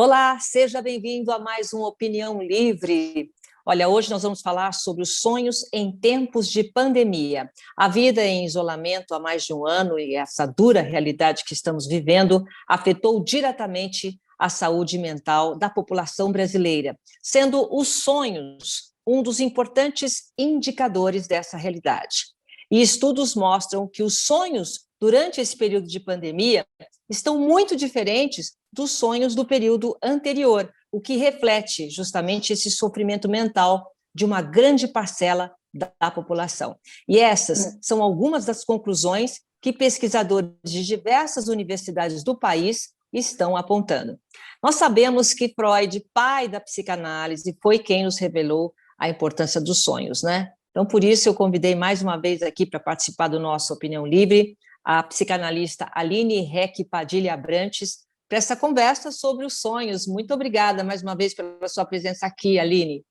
Olá, seja bem-vindo a mais uma Opinião Livre. Olha, hoje nós vamos falar sobre os sonhos em tempos de pandemia. A vida em isolamento há mais de um ano e essa dura realidade que estamos vivendo afetou diretamente a saúde mental da população brasileira, sendo os sonhos um dos importantes indicadores dessa realidade. E estudos mostram que os sonhos durante esse período de pandemia estão muito diferentes dos sonhos do período anterior, o que reflete justamente esse sofrimento mental de uma grande parcela da população. E essas são algumas das conclusões que pesquisadores de diversas universidades do país estão apontando. Nós sabemos que Freud, pai da psicanálise, foi quem nos revelou a importância dos sonhos, né? Então, por isso, eu convidei mais uma vez aqui para participar do nosso Opinião Livre a psicanalista Aline Reck Padilha Abrantes, para essa conversa sobre os sonhos. Muito obrigada mais uma vez pela sua presença aqui, Aline.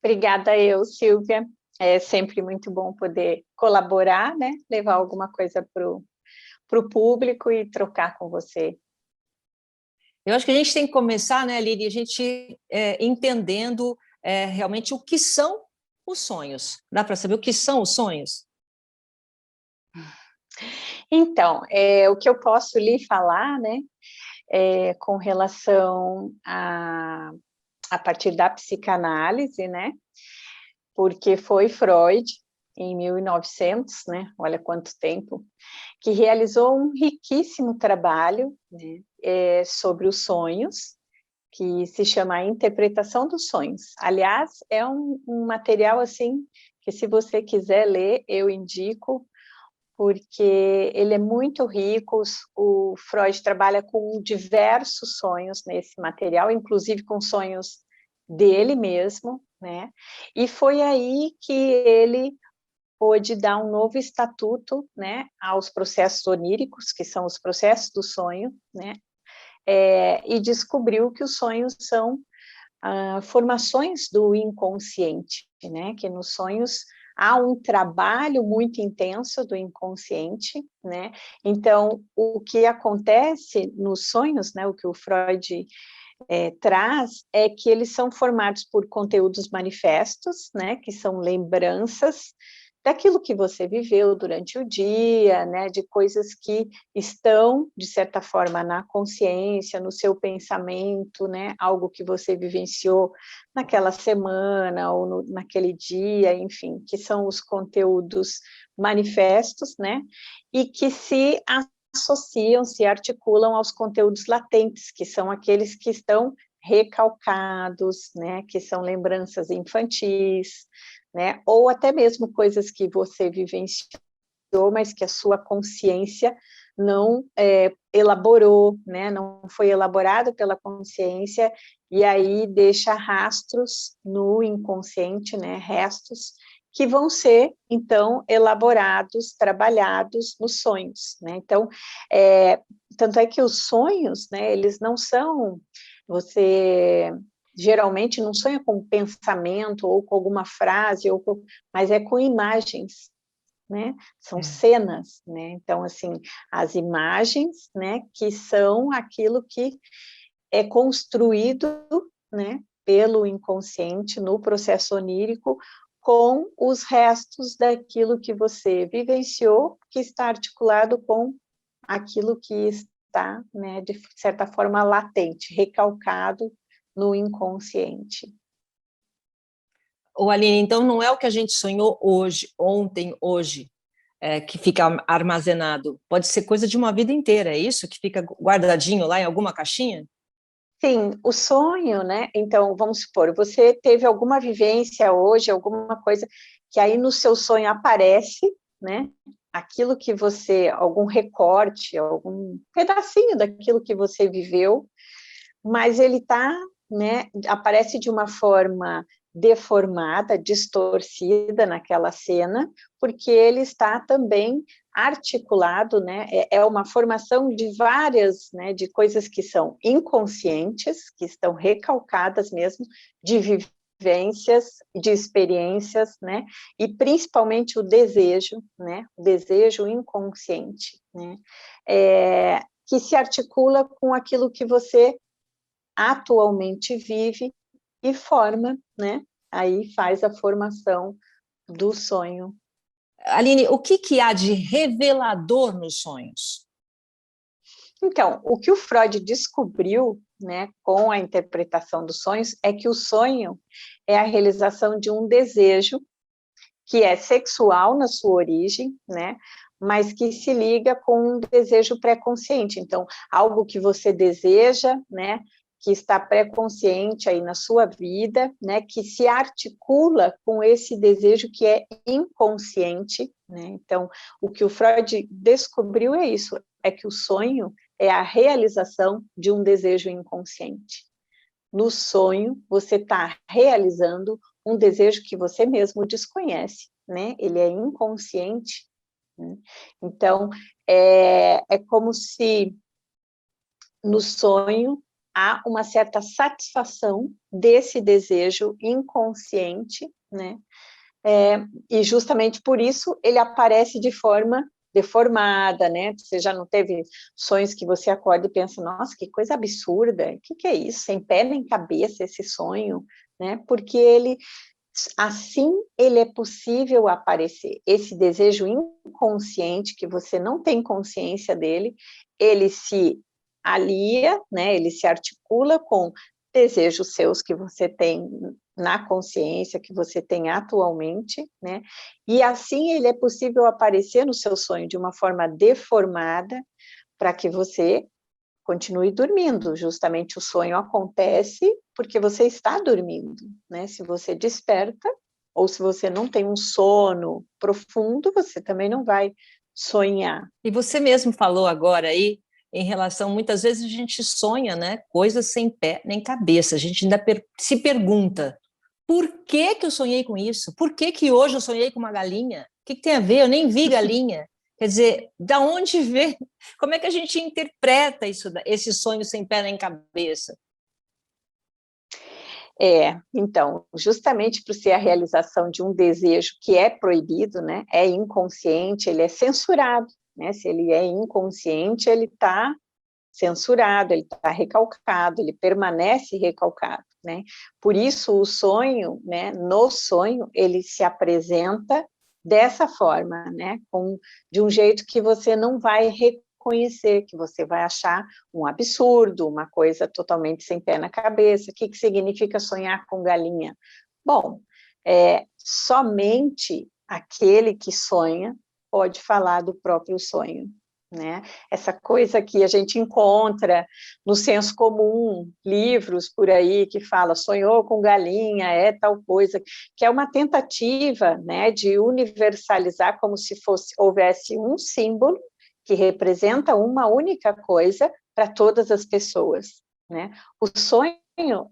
Obrigada Silvia. É sempre muito bom poder colaborar, né? Levar alguma coisa para o público e trocar com você. Eu acho que a gente tem que começar, né, Aline, a gente entendendo realmente o que são os sonhos. Dá para saber o que são os sonhos? Então, o que eu posso lhe falar, né, com relação a partir da psicanálise, né, porque foi Freud, em 1900, né, olha quanto tempo, que realizou um riquíssimo trabalho, né, sobre os sonhos, que se chama A Interpretação dos Sonhos. Aliás, é um material, assim, que se você quiser ler, eu indico, porque ele é muito rico. O Freud trabalha com diversos sonhos nesse material, inclusive com sonhos dele mesmo, né? E foi aí que ele pôde dar um novo estatuto, né, aos processos oníricos, que são os processos do sonho, né? E descobriu que os sonhos são formações do inconsciente, né? Que nos sonhos há um trabalho muito intenso do inconsciente, né? Então, o que acontece nos sonhos, né? O que o Freud traz é que eles são formados por conteúdos manifestos, né? Que são lembranças daquilo que você viveu durante o dia, né, de coisas que estão, de certa forma, na consciência, no seu pensamento, né, algo que você vivenciou naquela semana ou naquele dia, enfim, que são os conteúdos manifestos, né, e que se associam, se articulam aos conteúdos latentes, que são aqueles que estão recalcados, né, que são lembranças infantis, né, ou até mesmo coisas que você vivenciou, mas que a sua consciência não elaborou, né, não foi elaborado pela consciência, e aí deixa rastros no inconsciente, né, restos, que vão ser, então, elaborados, trabalhados nos sonhos, né, então, tanto é que os sonhos, né, eles não são, você geralmente não sonha com pensamento, ou com alguma frase, mas é com imagens, né, são cenas, né, então, assim, as imagens, né, que são aquilo que é construído, né, pelo inconsciente no processo onírico, com os restos daquilo que você vivenciou, que está articulado com aquilo que está, né, de certa forma latente, recalcado no inconsciente. Aline, então não é o que a gente sonhou hoje, ontem, hoje, que fica armazenado. Pode ser coisa de uma vida inteira, é isso? Que fica guardadinho lá em alguma caixinha? Sim, o sonho, né? Então, vamos supor, você teve alguma vivência hoje, alguma coisa que aí no seu sonho aparece, né? Aquilo que você, algum recorte, algum pedacinho daquilo que você viveu, mas ele tá, né? Aparece de uma forma deformada, distorcida naquela cena, porque ele está também articulado, né? É uma formação de várias, né? De coisas que são inconscientes, que estão recalcadas mesmo, de vivências, de experiências, né? E principalmente o desejo, né? O desejo inconsciente, né? Que se articula com aquilo que você atualmente vive e forma, né? Aí faz a formação do sonho. Aline, o que há de revelador nos sonhos? Então, o que o Freud descobriu, né, com a interpretação dos sonhos, é que o sonho é a realização de um desejo que é sexual na sua origem, né, mas que se liga com um desejo pré-consciente. Então, algo que você deseja, né, que está pré-consciente aí na sua vida, né, que se articula com esse desejo que é inconsciente, né? Então, o que o Freud descobriu é isso, é que o sonho é a realização de um desejo inconsciente. No sonho, você está realizando um desejo que você mesmo desconhece, né? Ele é inconsciente, né? Então, é como se no sonho há uma certa satisfação desse desejo inconsciente, né? E justamente por isso ele aparece de forma deformada, né? Você já não teve sonhos que você acorda e pensa, nossa, que coisa absurda, o que é isso? Sem pé nem cabeça esse sonho, né? Porque assim ele é possível aparecer. Esse desejo inconsciente, que você não tem consciência dele, ele se alia, né? Ele se articula com desejos seus que você tem na consciência, que você tem atualmente, né? E assim ele é possível aparecer no seu sonho de uma forma deformada, para que você continue dormindo. Justamente o sonho acontece porque você está dormindo, né? Se você desperta, ou se você não tem um sono profundo, você também não vai sonhar. E você mesmo falou agora aí, em relação, muitas vezes a gente sonha, né, coisas sem pé nem cabeça, a gente ainda se pergunta, por que que eu sonhei com isso? Por que que hoje eu sonhei com uma galinha? O que tem a ver? Eu nem vi galinha. Quer dizer, da onde vem? Como é que a gente interpreta isso, esse sonho sem pé nem cabeça? Então, justamente por ser a realização de um desejo que é proibido, né, é inconsciente, ele é censurado, né? Se ele é inconsciente, ele está censurado, ele está recalcado, ele permanece recalcado, né? Por isso o sonho, né, no sonho, ele se apresenta dessa forma, né, de um jeito que você não vai reconhecer, que você vai achar um absurdo, uma coisa totalmente sem pé na cabeça. O que significa sonhar com galinha? Bom, somente aquele que sonha pode falar do próprio sonho, né? Essa coisa que a gente encontra no senso comum, livros por aí que fala sonhou com galinha, é tal coisa, que é uma tentativa, né, de universalizar como se houvesse um símbolo que representa uma única coisa para todas as pessoas, né? O sonho,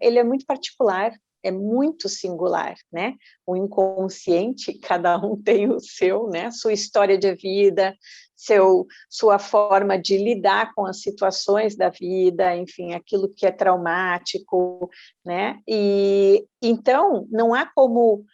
ele é muito particular, é muito singular, né? O inconsciente, cada um tem o seu, né? Sua história de vida, sua forma de lidar com as situações da vida, enfim, aquilo que é traumático, né? E então não há como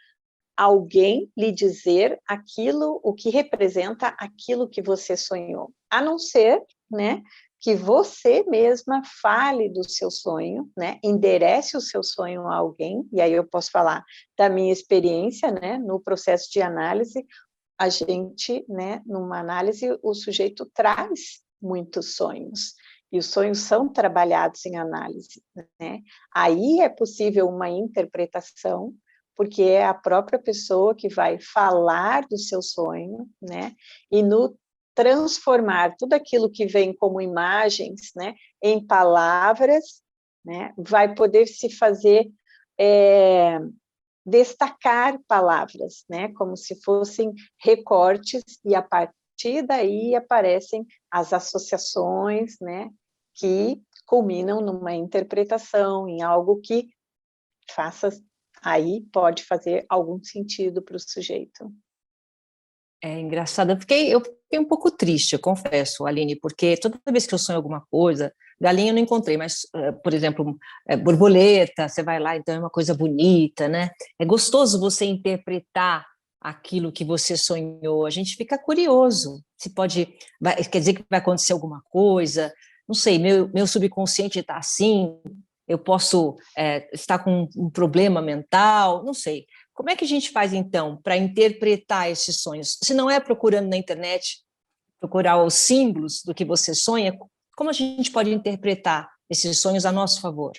alguém lhe dizer aquilo, o que representa aquilo que você sonhou, a não ser, né, que você mesma fale do seu sonho, né, enderece o seu sonho a alguém, e aí eu posso falar da minha experiência, né, no processo de análise, a gente, né, numa análise, o sujeito traz muitos sonhos, e os sonhos são trabalhados em análise, né, aí é possível uma interpretação, porque é a própria pessoa que vai falar do seu sonho, né, e no transformar tudo aquilo que vem como imagens, né, em palavras, né, vai poder se fazer destacar palavras, né, como se fossem recortes, e a partir daí aparecem as associações, né, que culminam numa interpretação, em algo que faça, aí pode fazer algum sentido para o sujeito. É engraçado, eu fiquei um pouco triste, eu confesso, Aline, porque toda vez que eu sonho alguma coisa, galinha eu não encontrei, mas, por exemplo, borboleta, você vai lá, então é uma coisa bonita, né? É gostoso você interpretar aquilo que você sonhou, a gente fica curioso, se quer dizer que vai acontecer alguma coisa, não sei, meu subconsciente está assim, eu posso estar com um problema mental, não sei. Como é que a gente faz, então, para interpretar esses sonhos? Se não é procurando na internet, procurar os símbolos do que você sonha, como a gente pode interpretar esses sonhos a nosso favor?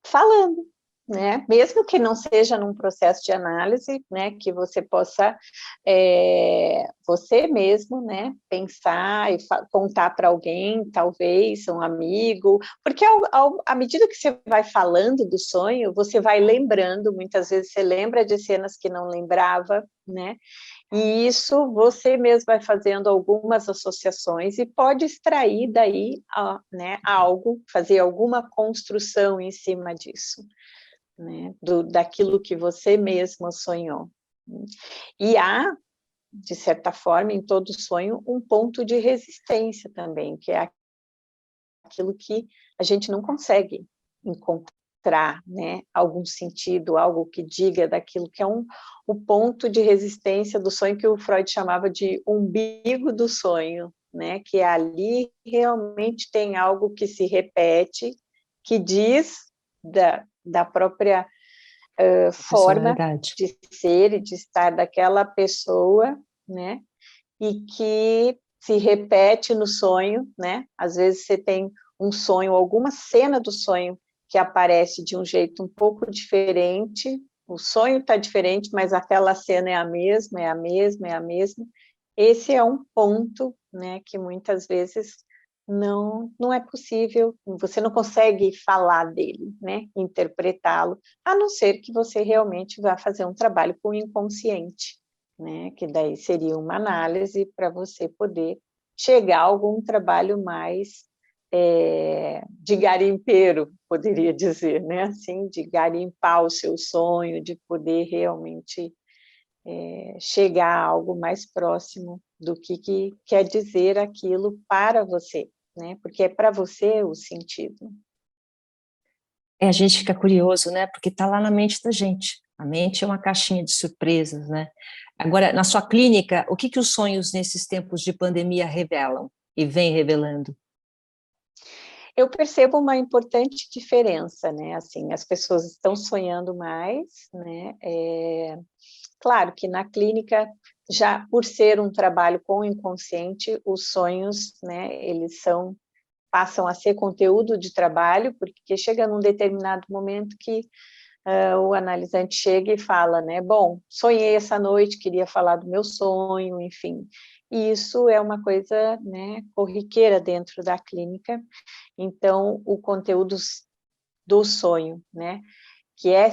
Falando, né? Mesmo que não seja num processo de análise, né? Que você possa você mesmo, né? Pensar e contar para alguém, talvez um amigo, porque à medida que você vai falando do sonho, você vai lembrando. Muitas vezes você lembra de cenas que não lembrava, né? E isso você mesmo vai fazendo algumas associações e pode extrair daí, né, algo, fazer alguma construção em cima disso, né, daquilo que você mesmo sonhou. E há, de certa forma, em todo sonho, um ponto de resistência também, que é aquilo que a gente não consegue encontrar, né, algum sentido, algo que diga daquilo que é o ponto de resistência do sonho, que o Freud chamava de umbigo do sonho, né, que ali realmente tem algo que se repete, que diz da própria forma de ser e de estar daquela pessoa, né, e que se repete no sonho, né? Às vezes você tem um sonho, alguma cena do sonho que aparece de um jeito um pouco diferente, o sonho está diferente, mas aquela cena é a mesma, é a mesma, é a mesma. Esse é um ponto, né, que muitas vezes não é possível, você não consegue falar dele, né, interpretá-lo, a não ser que você realmente vá fazer um trabalho com o inconsciente, né, que daí seria uma análise para você poder chegar a algum trabalho mais de garimpeiro, poderia dizer, né, assim, de garimpar o seu sonho, de poder realmente chegar a algo mais próximo do que quer dizer aquilo para você, né, porque é para você o sentido. A gente fica curioso, né? Porque está lá na mente da gente. A mente é uma caixinha de surpresas, né? Agora, na sua clínica, o que os sonhos nesses tempos de pandemia revelam e vem revelando? Eu percebo uma importante diferença, né? Assim, as pessoas estão sonhando mais, né? Claro que na clínica, já por ser um trabalho com o inconsciente, os sonhos, né? Eles passam a ser conteúdo de trabalho, porque chega num determinado momento que o analisante chega e fala, né, bom, sonhei essa noite, queria falar do meu sonho, enfim. E isso é uma coisa, né, corriqueira dentro da clínica. Então, o conteúdo do sonho, né, que é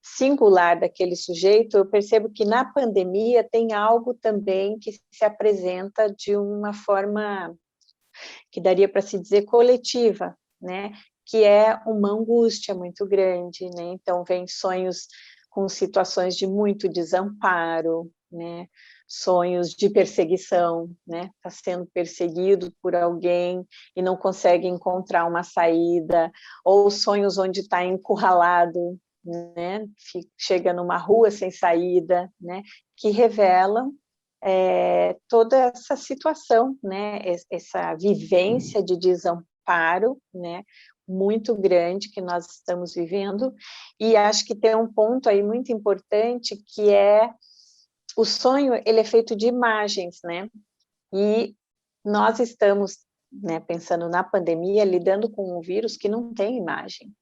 singular daquele sujeito, eu percebo que na pandemia tem algo também que se apresenta de uma forma que daria para se dizer coletiva, né? Que é uma angústia muito grande, né? Então, vem sonhos com situações de muito desamparo, né? Sonhos de perseguição, né? Está sendo perseguido por alguém e não consegue encontrar uma saída, ou sonhos onde está encurralado, né? Chega numa rua sem saída, né? Que revelam toda essa situação, né, essa vivência de desamparo, né, muito grande que nós estamos vivendo, e acho que tem um ponto aí muito importante, que é o sonho, ele é feito de imagens, né, e nós estamos, né, pensando na pandemia, lidando com um vírus que não tem imagem.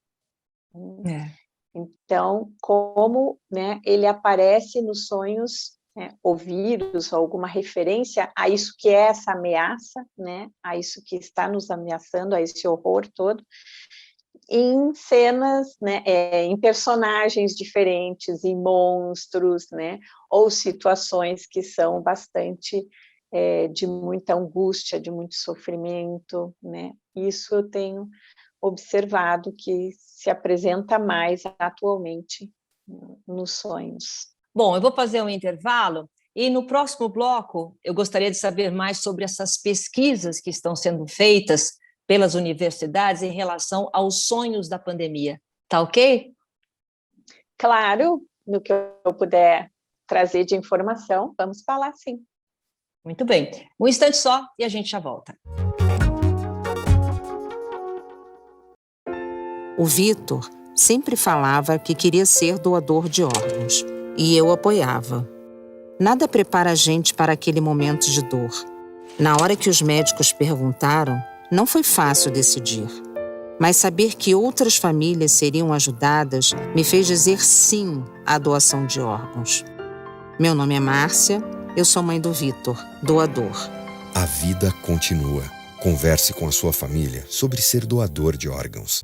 Então, como, né, ele aparece nos sonhos, né, o vírus, alguma referência a isso que é essa ameaça, né, a isso que está nos ameaçando, a esse horror todo, em cenas, né, em personagens diferentes, em monstros, né, ou situações que são bastante de muita angústia, de muito sofrimento, né, isso eu tenho observado que se apresenta mais atualmente nos sonhos. Bom, eu vou fazer um intervalo e no próximo bloco eu gostaria de saber mais sobre essas pesquisas que estão sendo feitas pelas universidades em relação aos sonhos da pandemia. Tá ok? Claro, no que eu puder trazer de informação, vamos falar sim. Muito bem. Um instante só e a gente já volta. O Vitor sempre falava que queria ser doador de órgãos, e eu apoiava. Nada prepara a gente para aquele momento de dor. Na hora que os médicos perguntaram, não foi fácil decidir. Mas saber que outras famílias seriam ajudadas me fez dizer sim à doação de órgãos. Meu nome é Márcia, eu sou mãe do Vitor, doador. A vida continua. Converse com a sua família sobre ser doador de órgãos.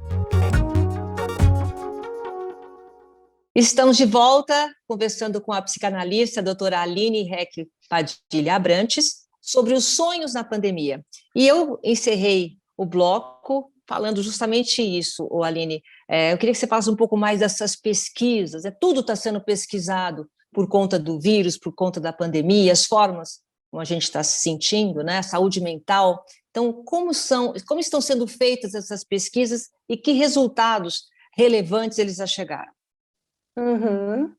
Estamos de volta conversando com a psicanalista, a doutora Aline Heck Padilha Abrantes, sobre os sonhos na pandemia. E eu encerrei o bloco falando justamente isso, Aline. Eu queria que você falasse um pouco mais dessas pesquisas. Tudo está sendo pesquisado por conta do vírus, por conta da pandemia, as formas como a gente está se sentindo, né? A saúde mental. Então, como estão sendo feitas essas pesquisas e que resultados relevantes eles já chegaram? Uhum.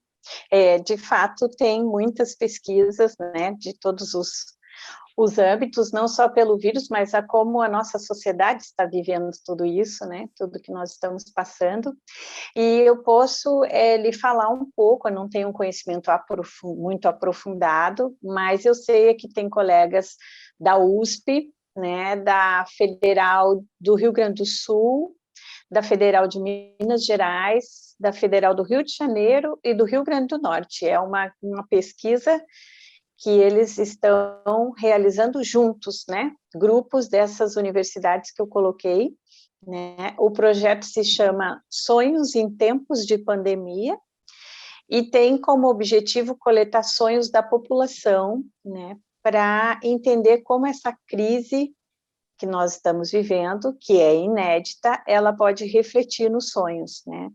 De fato, tem muitas pesquisas, né, de todos os âmbitos, não só pelo vírus, mas a como a nossa sociedade está vivendo tudo isso, né, tudo que nós estamos passando. E eu posso lhe falar um pouco, eu não tenho um conhecimento muito aprofundado, mas eu sei que tem colegas da USP, né, da Federal do Rio Grande do Sul, da Federal de Minas Gerais, da Federal do Rio de Janeiro e do Rio Grande do Norte. É uma pesquisa que eles estão realizando juntos, né? Grupos dessas universidades que eu coloquei, né? O projeto se chama Sonhos em Tempos de Pandemia e tem como objetivo coletar sonhos da população, né? Para entender como essa crise que nós estamos vivendo, que é inédita, ela pode refletir nos sonhos, né?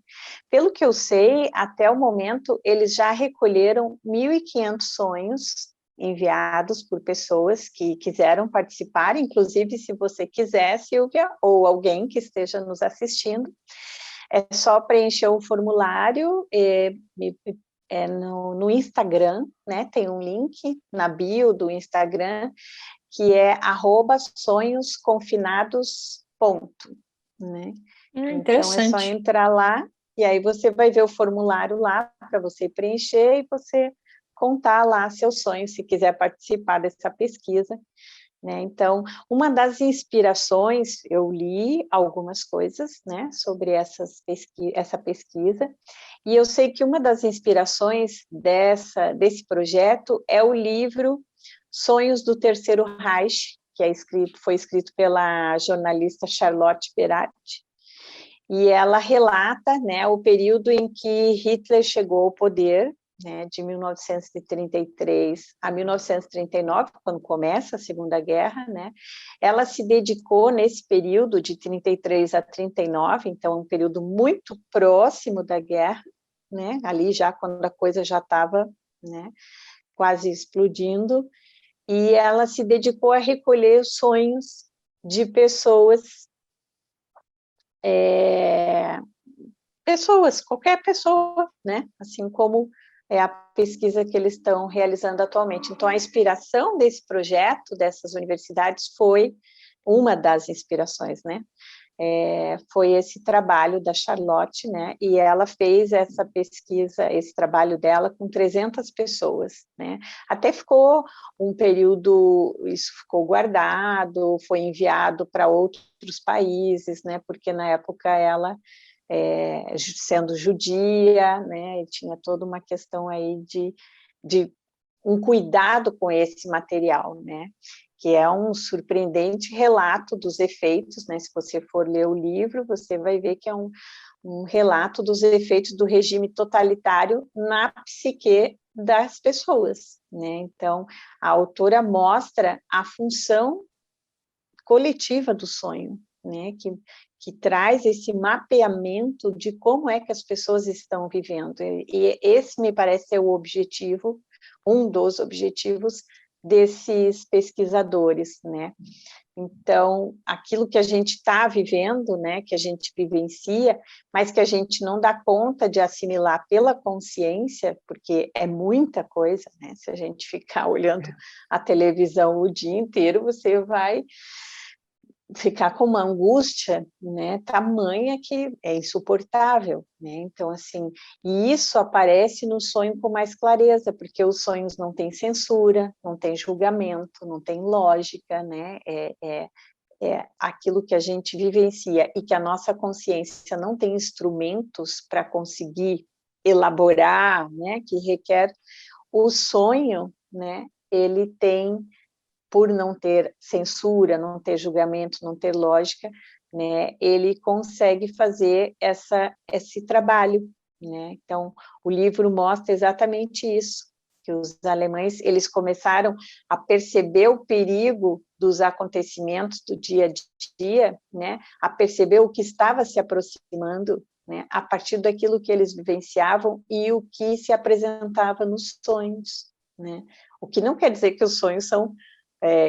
Pelo que eu sei, até o momento, eles já recolheram 1.500 sonhos enviados por pessoas que quiseram participar, inclusive se você quiser, Silvia, ou alguém que esteja nos assistindo, é só preencher o formulário no Instagram, né? Tem um link na bio do Instagram, que é @sonhosconfinados. Né? Então, é só entrar lá, e aí você vai ver o formulário lá para você preencher e você contar lá seus sonhos, se quiser participar dessa pesquisa. Né? Então, uma das inspirações, eu li algumas coisas, né, sobre essa pesquisa, e eu sei que uma das inspirações desse projeto é o livro Sonhos do Terceiro Reich, que foi escrito pela jornalista Charlotte Beratti, e ela relata, né, o período em que Hitler chegou ao poder, né, de 1933 a 1939, quando começa a Segunda Guerra, né, ela se dedicou nesse período de 33 a 39, então um período muito próximo da guerra, né, ali já quando a coisa já estava, né, quase explodindo, e ela se dedicou a recolher os sonhos de pessoas, qualquer pessoa, né? Assim como é a pesquisa que eles estão realizando atualmente. Então, a inspiração desse projeto, dessas universidades, foi uma das inspirações, né? Foi esse trabalho da Charlotte, né? E ela fez essa pesquisa, esse trabalho dela com 300 pessoas, né? Até ficou um período, isso ficou guardado, foi enviado para outros países, né? Porque na época ela, sendo judia, né? E tinha toda uma questão aí de um cuidado com esse material, né? Que é um surpreendente relato dos efeitos, né? Se você for ler o livro, você vai ver que é um relato dos efeitos do regime totalitário na psique das pessoas, né? Então, a autora mostra a função coletiva do sonho, né? Que traz esse mapeamento de como é que as pessoas estão vivendo. E esse me parece ser o objetivo, um dos objetivos desses pesquisadores, né? Então, aquilo que a gente está vivendo, né, que a gente vivencia, mas que a gente não dá conta de assimilar pela consciência, porque é muita coisa, né? Se a gente ficar olhando a televisão o dia inteiro, você vai ficar com uma angústia, né, tamanha que é insuportável, né? Então, assim, e isso aparece no sonho com mais clareza, porque os sonhos não têm censura, não tem julgamento, não tem lógica, né? É aquilo que a gente vivencia e que a nossa consciência não tem instrumentos para conseguir elaborar, né? Que requer o sonho, né? Ele tem, por não ter censura, não ter julgamento, não ter lógica, né, ele consegue fazer esse trabalho, né? Então, o livro mostra exatamente isso, que os alemães, eles começaram a perceber o perigo dos acontecimentos do dia a dia, né, a perceber o que estava se aproximando, né, a partir daquilo que eles vivenciavam e o que se apresentava nos sonhos, né? O que não quer dizer que os sonhos são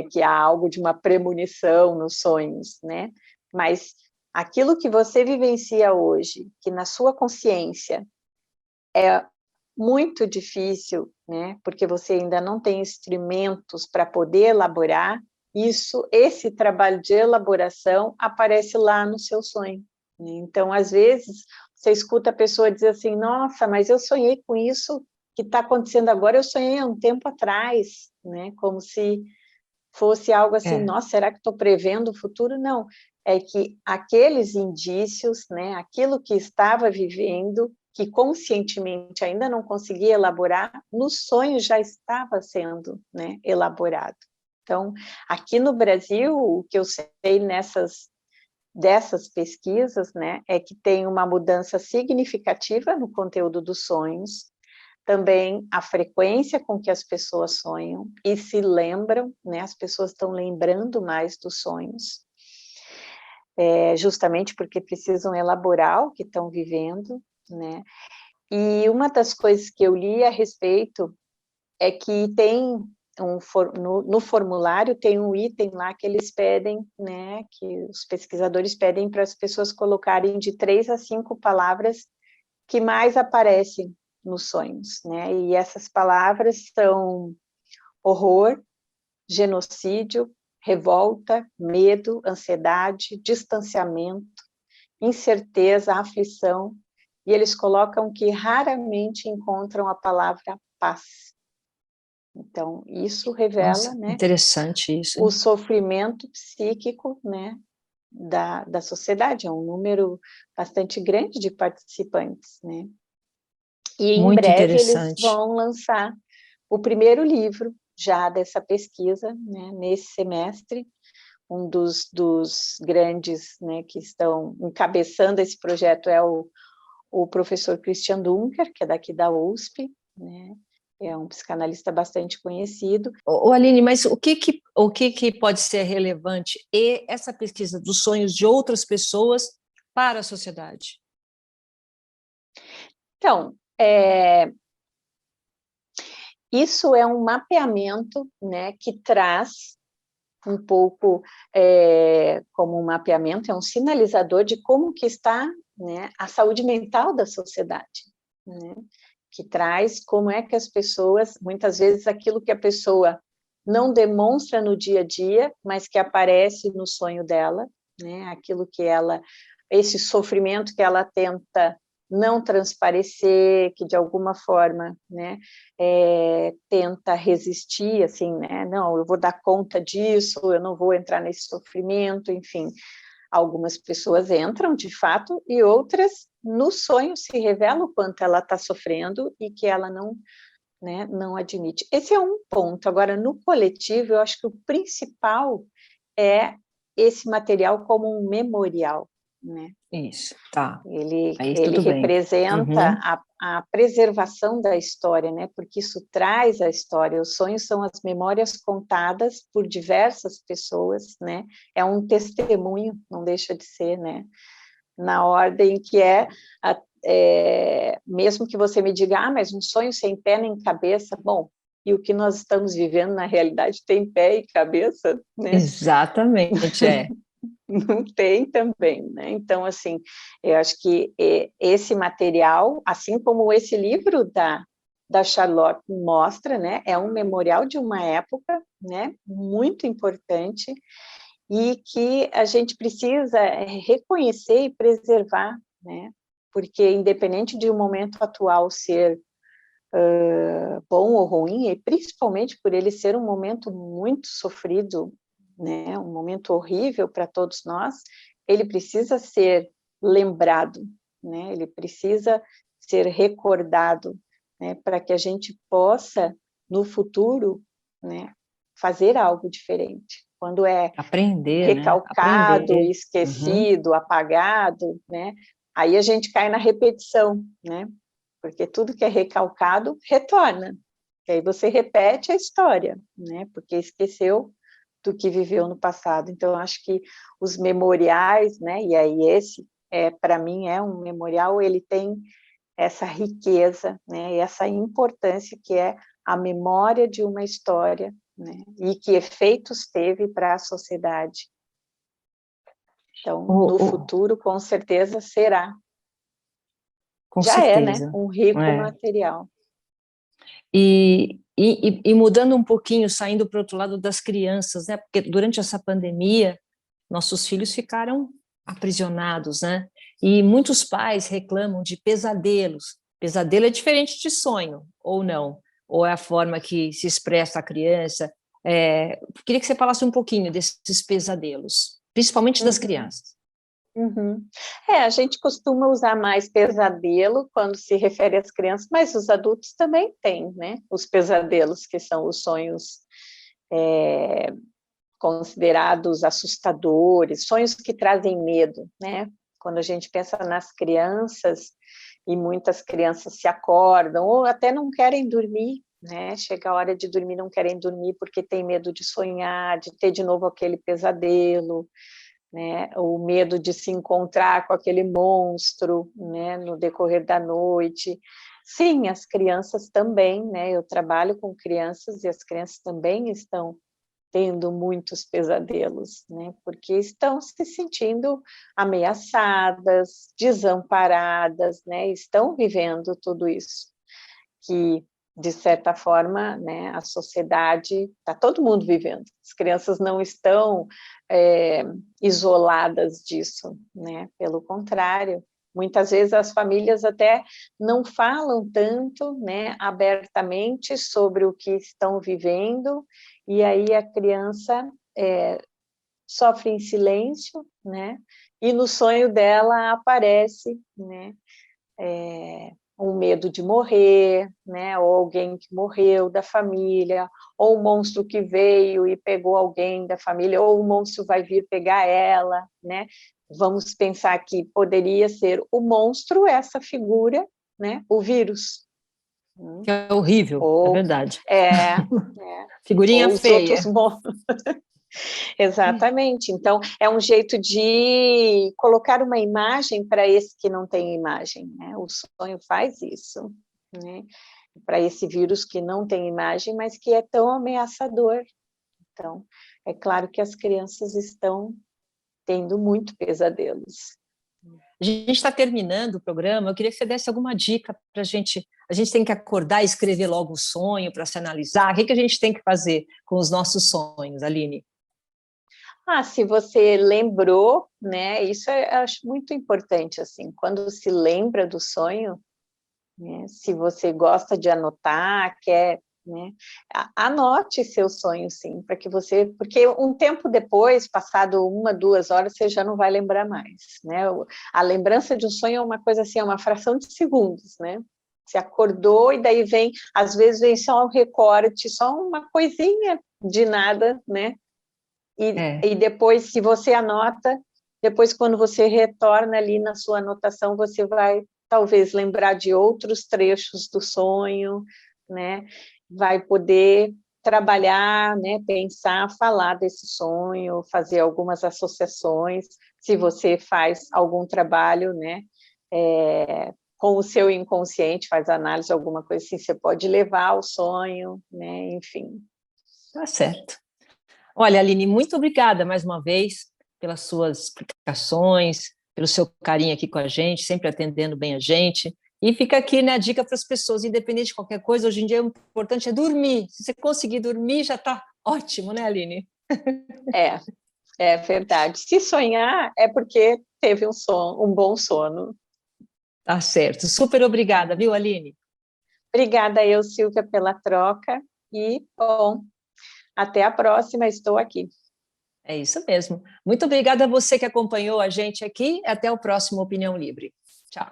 que há algo de uma premonição nos sonhos, né? Mas aquilo que você vivencia hoje, que na sua consciência é muito difícil, né? Porque você ainda não tem instrumentos para poder elaborar, esse trabalho de elaboração aparece lá no seu sonho, né? Então, às vezes, você escuta a pessoa dizer assim, nossa, mas eu sonhei com isso que está acontecendo agora, eu sonhei há um tempo atrás, né? Como se fosse algo assim, nossa, será que estou prevendo o futuro? Não, é que aqueles indícios, né, aquilo que estava vivendo, que conscientemente ainda não conseguia elaborar, no sonho já estava sendo, né, elaborado. Então, aqui no Brasil, o que eu sei dessas pesquisas, né, é que tem uma mudança significativa no conteúdo dos sonhos, também a frequência com que as pessoas sonham e se lembram, né? As pessoas estão lembrando mais dos sonhos, justamente porque precisam elaborar o que estão vivendo, né? E uma das coisas que eu li a respeito é que tem no formulário tem um item lá que eles pedem, né? Que os pesquisadores pedem para as pessoas colocarem de 3 a 5 palavras que mais aparecem nos sonhos, né? E essas palavras são horror, genocídio, revolta, medo, ansiedade, distanciamento, incerteza, aflição, e eles colocam que raramente encontram a palavra paz. Então, isso revela, Nossa, né, interessante isso, o hein? sofrimento psíquico, né, da sociedade. É um número bastante grande de participantes, né? E em Muito breve eles interessante. vão lançar o primeiro livro já dessa pesquisa, né, nesse semestre. Um dos grandes, né, que estão encabeçando esse projeto é o professor Christian Dunker, que é daqui da USP, né, é um psicanalista bastante conhecido. Aline, mas o que pode ser relevante e essa pesquisa dos sonhos de outras pessoas para a sociedade? Então, isso é um mapeamento, né, que traz um pouco como um mapeamento, é um sinalizador de como que está, né, a saúde mental da sociedade, né, que traz como é que as pessoas, muitas vezes aquilo que a pessoa não demonstra no dia a dia, mas que aparece no sonho dela, né, aquilo que ela, esse sofrimento que ela tenta não transparecer, que de alguma forma, né, tenta resistir, assim, né, não, eu vou dar conta disso, eu não vou entrar nesse sofrimento, enfim, algumas pessoas entram de fato e outras no sonho se revela o quanto ela está sofrendo e que ela não, né, não admite. Esse é um ponto. Agora, no coletivo, eu acho que o principal é esse material como um memorial, né? Isso, tá. Ele Aí tudo bem. representa Uhum. a preservação da história, né? Porque isso traz a história. Os sonhos são as memórias contadas por diversas pessoas, né? É um testemunho, não deixa de ser, né? Na ordem que mesmo que você me diga, mas um sonho sem pé nem cabeça, bom, e o que nós estamos vivendo na realidade tem pé e cabeça, né? Exatamente, é. Não tem também, né? Então, assim, eu acho que esse material, assim como esse livro da Charlotte mostra, né? É um memorial de uma época, né? Muito importante e que a gente precisa reconhecer e preservar, né? Porque independente de o momento atual ser bom ou ruim, e principalmente por ele ser um momento muito sofrido, né? Um momento horrível para todos nós, ele precisa ser lembrado, né? Ele precisa ser recordado, né? Para que a gente possa, no futuro, né, fazer algo diferente. Quando é Aprender, né? recalcado, Aprender. esquecido, apagado, né? Aí a gente cai na repetição, né? Porque tudo que é recalcado retorna. E aí você repete a história, né? Porque esqueceu do que viveu no passado. Então, eu acho que os memoriais, né? E aí esse, para mim, é um memorial, ele tem essa riqueza, né? E essa importância que é a memória de uma história, né? E que efeitos teve para a sociedade. Então, no futuro, com certeza, será. Com Já certeza. né? Um rico material. E mudando um pouquinho, saindo para o outro lado das crianças, né? Porque durante essa pandemia, nossos filhos ficaram aprisionados, né? E muitos pais reclamam de pesadelos. Pesadelo é diferente de sonho, ou não? Ou é a forma que se expressa a criança? Queria que você falasse um pouquinho desses pesadelos, principalmente das crianças. Uhum. A gente costuma usar mais pesadelo quando se refere às crianças, mas os adultos também têm, né? Os pesadelos, que são os sonhos considerados assustadores, sonhos que trazem medo, né? Quando a gente pensa nas crianças, e muitas crianças se acordam, ou até não querem dormir, né? Chega a hora de dormir, não querem dormir porque tem medo de sonhar, de ter de novo aquele pesadelo, né, o medo de se encontrar com aquele monstro, né, no decorrer da noite. Sim, as crianças também, né, eu trabalho com crianças e as crianças também estão tendo muitos pesadelos, né, porque estão se sentindo ameaçadas, desamparadas, né, estão vivendo tudo isso, que de certa forma, né, a sociedade, está todo mundo vivendo, as crianças não estão isoladas disso, né, pelo contrário, muitas vezes as famílias até não falam tanto, né, abertamente sobre o que estão vivendo, e aí a criança sofre em silêncio, né, e no sonho dela aparece, né, um medo de morrer, né, ou alguém que morreu da família, ou um monstro que veio e pegou alguém da família, ou o monstro vai vir pegar ela, né? Vamos pensar que poderia ser o monstro, essa figura, né, o vírus. Que é horrível, é verdade. Figurinha ou feia. Exatamente, então é um jeito de colocar uma imagem para esse que não tem imagem, né? O sonho faz isso, né? Para esse vírus que não tem imagem, mas que é tão ameaçador. Então, é claro que as crianças estão tendo muito pesadelos. A gente está terminando o programa, eu queria que você desse alguma dica para a gente. A gente tem que acordar e escrever logo o sonho para se analisar. O que a gente tem que fazer com os nossos sonhos, Aline? Se você lembrou, né, isso eu acho muito importante, assim, quando se lembra do sonho, né, se você gosta de anotar, quer, né, anote seu sonho, sim, para que você, porque um tempo depois, passado 1, 2 horas, você já não vai lembrar mais, né, a lembrança de um sonho é uma coisa assim, é uma fração de segundos, né, você acordou e daí vem, às vezes vem só um recorte, só uma coisinha de nada, né, e depois, se você anota, depois quando você retorna ali na sua anotação, você vai talvez lembrar de outros trechos do sonho, né? Vai poder trabalhar, né? Pensar, falar desse sonho, fazer algumas associações, se você faz algum trabalho, né? Com o seu inconsciente, faz análise, alguma coisa assim, você pode levar ao sonho, né? Enfim. Tá certo. Olha, Aline, muito obrigada mais uma vez pelas suas explicações, pelo seu carinho aqui com a gente, sempre atendendo bem a gente. E fica aqui, né, a dica para as pessoas, independente de qualquer coisa, hoje em dia o importante é dormir. Se você conseguir dormir, já está ótimo, né, Aline? É verdade. Se sonhar, é porque teve um bom sono. Tá certo. Super obrigada, viu, Aline? Obrigada eu, Silvia, pela troca e, bom, até a próxima, estou aqui. É isso mesmo. Muito obrigada a você que acompanhou a gente aqui. Até o próximo Opinião Livre. Tchau.